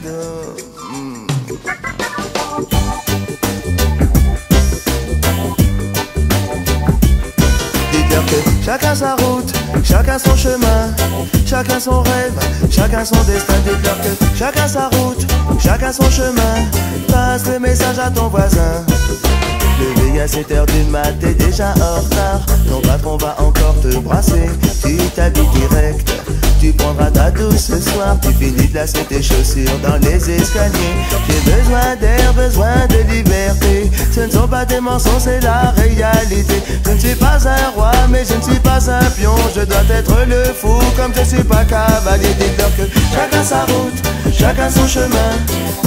Dites-leur que chacun sa route, chacun son chemin, chacun son rêve, chacun son destin. Dites-leur que chacun sa route, chacun son chemin. Passe le message à ton voisin. Levé à 7h du mat, t'es déjà en retard. Ton patron va encore te brasser. Tu t'habilles direct, tu prendras ta douce ce soir. Tu finis de lasser tes chaussures dans les escaliers. J'ai besoin d'air, besoin de liberté. Ce ne sont pas des mensonges, c'est la réalité. Je ne suis pas un roi, mais je ne suis pas un pion. Je dois être le fou, comme je suis pas cavalier. Dites-leur que chacun sa route, chacun son chemin,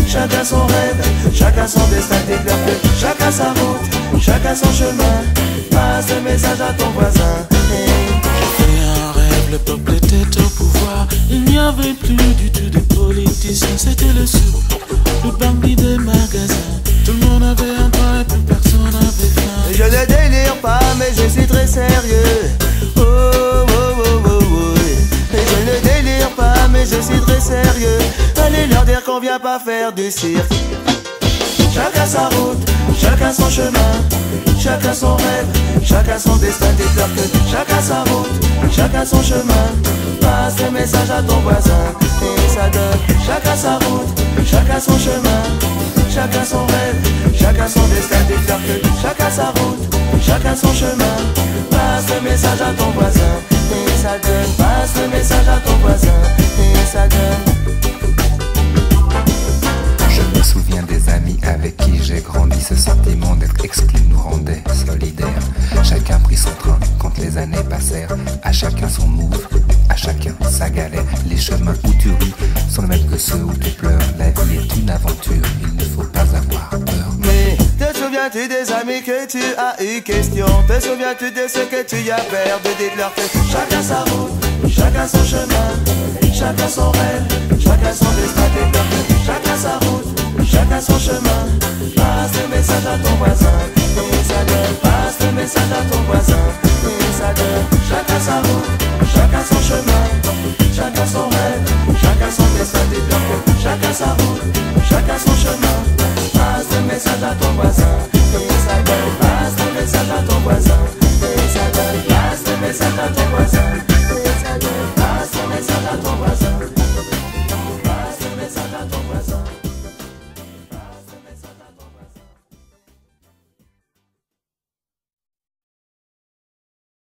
chacun son rêve, chacun son destin. Dites-leur que chacun sa route, chacun son chemin. Passe le message à ton voisin. J'ai fait un rêve, le peuple était au pouvoir. Il n'y avait plus du tout de politiciens. C'était le sou, le bandit des magasins. Tout le monde avait un toit et plus personne avait faim. Je ne délire pas, mais je suis très sérieux. Oh, oh, oh, oh, oh. Et je ne délire pas, mais je suis très sérieux. Allez leur dire qu'on vient pas faire du cirque. Chacun sa route, chacun son chemin, chacun son rêve, chacun son destin. Dites-leur que chacun sa route, chacun son chemin. Passe le message à ton voisin et ça donne. Chacun sa route, chacun son chemin, chacun son rêve, chacun son destin. Dites-leur que chacun sa route, chacun son chemin. Passe le message à ton voisin et ça donne. Passe le message à ton voisin et ça donne. Je me souviens des amis avec qui j'ai grandi. Ce sentiment d'être exclu nous rendait solidaires. Chacun prit son train quand les années passèrent. À chacun son move, à chacun sa galère. Les chemins où tu ris sont les mêmes que ceux où tu pleures. La vie est une aventure, il ne faut pas avoir peur. Mais te souviens-tu des amis que tu as eu question? Te souviens-tu de ce que tu y as perdu? Dites-leur que chacun sa route, chacun son chemin, chacun son rêve, chacun son destin. Dites-leur que chacun sa route, chacun son chemin. Passe le message à ton voisin et ça donne. Passe le message à ton voisin et ça donne. Chacun sa route, chacun son chemin, chacun son rêve, chacun son destin. Dites-leur que chacun sa route, chacun son chemin. Passe le message à ton voisin et ça donne. Passe le message à ton voisin.